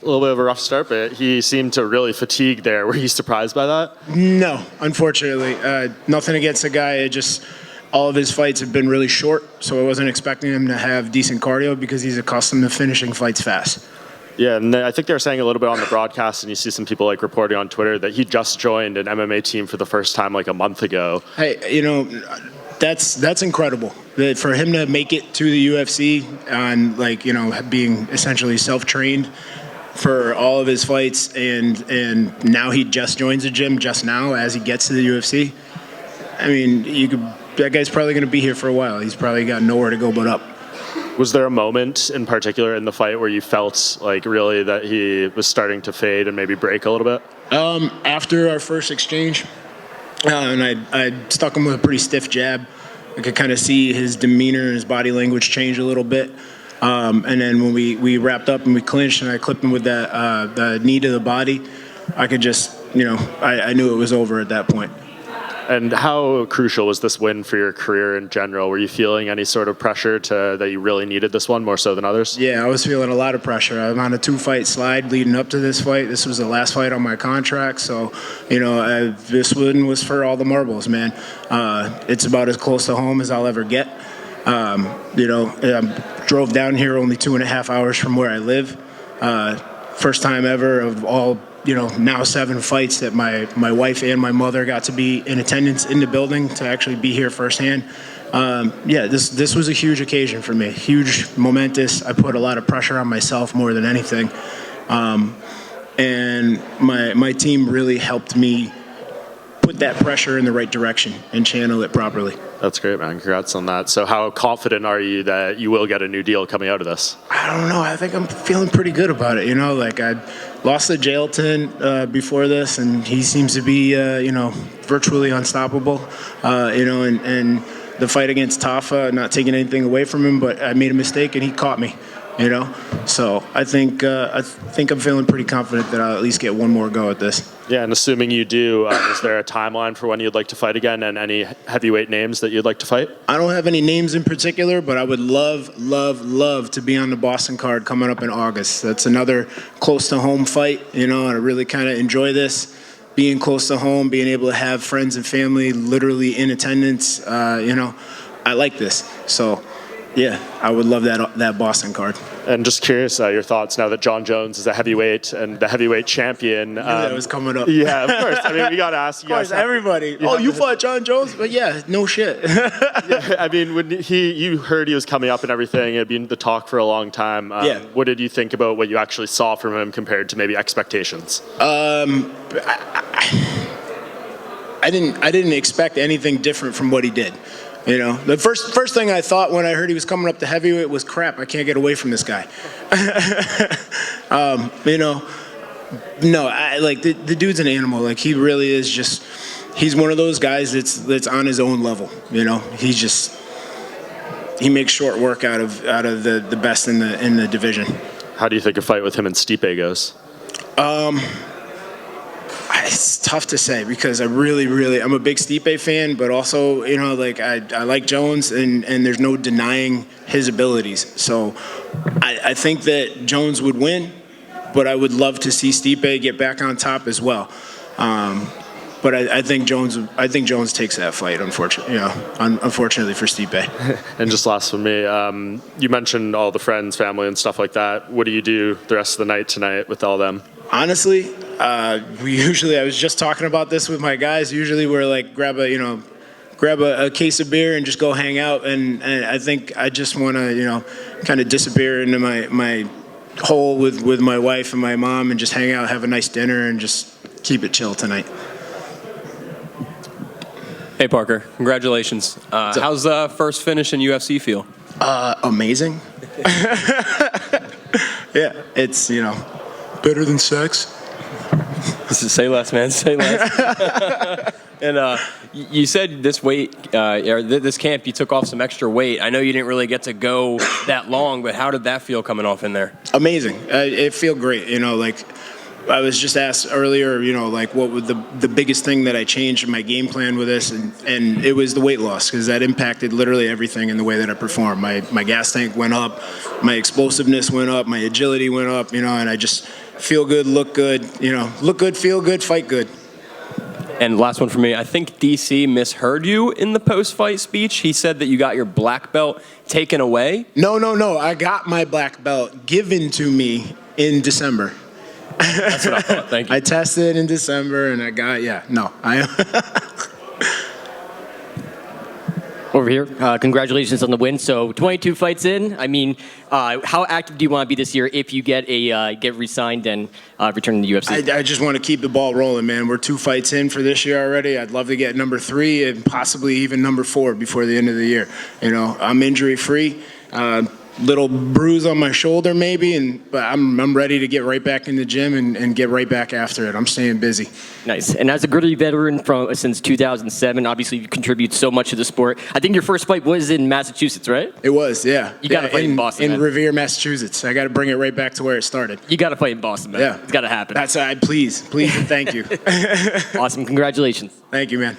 a little bit of a rough start, but he seemed to really fatigue there. Were you surprised by that? No, unfortunately. Nothing against the guy. All of his fights have been really short, so I wasn't expecting him to have decent cardio because he's accustomed to finishing fights fast. Yeah, and I think they were saying a little bit on the broadcast, and you see some people like reporting on Twitter that he just joined an MMA team for the first time like a month ago. Hey, that's incredible. For him to make it to the UFC on being essentially self-trained for all of his fights, and now he just joins the gym just now as he gets to the UFC. I mean, that guy's probably going to be here for a while. He's probably got nowhere to go but up. Was there a moment in particular in the fight where you felt like really that he was starting to fade and maybe break a little bit? After our first exchange, and I stuck him with a pretty stiff jab. I could kind of see his demeanor and his body language change a little bit. And then when we wrapped up and we clinched and I clipped him with the knee to the body, I could just, I knew it was over at that point. And how crucial was this win for your career in general? Were you feeling any sort of pressure that you really needed this one more so than others? Yeah, I was feeling a lot of pressure. I'm on a 2-fight slide leading up to this fight. This was the last fight on my contract. So, this one was for all the marbles, man. It's about as close to home as I'll ever get. I drove down here only 2.5 hours from where I live. First time ever of all now 7 fights that my wife and my mother got to be in attendance in the building to actually be here firsthand. This was a huge occasion for me, huge, momentous. I put a lot of pressure on myself more than anything. And my team really helped me put that pressure in the right direction and channel it properly. That's great, man. Congrats on that. So how confident are you that you will get a new deal coming out of this? I don't know. I think I'm feeling pretty good about it. I lost to Jailton before this, and he seems to be, virtually unstoppable. And the fight against Tafa, not taking anything away from him, but I made a mistake and he caught me. So I think I'm feeling pretty confident that I'll at least get one more go at this. Yeah, and assuming you do, is there a timeline for when you'd like to fight again, and any heavyweight names that you'd like to fight? I don't have any names in particular, but I would love to be on the Boston card coming up in August. That's another close to home fight, and I really kind of enjoy this. Being close to home, being able to have friends and family literally in attendance, I like this. So, yeah, I would love that Boston card. And just curious, your thoughts now that Jon Jones is a heavyweight and the heavyweight champion. That was coming up. Yeah, of course. I mean, we got to ask you guys. Of course, everybody. You fought Jon Jones? But yeah, no shit. Yeah, I mean, when you heard he was coming up and everything, it had been the talk for a long time. What did you think about what you actually saw from him compared to maybe expectations? I didn't expect anything different from what he did. The first thing I thought when I heard he was coming up to heavyweight was, crap, I can't get away from this guy. The dude's an animal. Like, he really is he's one of those guys that's on his own level. He makes short work out of the best in the division. How do you think a fight with him and Stipe goes? It's tough to say because I'm a big Stipe fan, but also, I like Jones and there's no denying his abilities. So I think that Jones would win, but I would love to see Stipe get back on top as well. But I think Jones takes that fight, unfortunately for Stipe. And just last for me, you mentioned all the friends, family, and stuff like that. What do you do the rest of the night tonight with all them? Honestly, I was just talking about this with my guys. Usually we're like, grab a case of beer and just go hang out. And I think I just want to, kind of disappear into my hole with my wife and my mom and just hang out, have a nice dinner, and just keep it chill tonight. Hey, Parker, congratulations. How's the first finish in UFC feel? Amazing. Yeah, it's, better than sex. Say less, man. Say less. And you said this weight, or this camp, you took off some extra weight. I know you didn't really get to go that long, but how did that feel coming off in there? Amazing. It felt great. I was just asked earlier, like what was the biggest thing that I changed in my game plan with this, and it was the weight loss, because that impacted literally everything in the way that I perform. My gas tank went up, my explosiveness went up, my agility went up, and I just feel good, look good, look good, feel good, fight good. And last one for me. I think DC misheard you in the post-fight speech. He said that you got your black belt taken away. No. I got my black belt given to me in December. That's what I thought. Thank you. I tested in December, and I got, Over here, congratulations on the win. So 22 fights in. I mean, how active do you want to be this year if you get re-signed and return to the UFC? I just want to keep the ball rolling, man. We're 2 fights in for this year already. I'd love to get number 3 and possibly even number 4 before the end of the year. I'm injury-free. Little bruise on my shoulder maybe, but I'm ready to get right back in the gym and get right back after it. I'm staying busy. Nice. And as a gritty veteran since 2007, obviously you contribute so much to the sport. I think your first fight was in Massachusetts, right? It was, yeah. You got to fight in Boston, in Revere, Massachusetts. I got to bring it right back to where it started. You got to fight in Boston, man. Yeah. It's got to happen. Please, and thank you. Awesome. Congratulations. Thank you, man.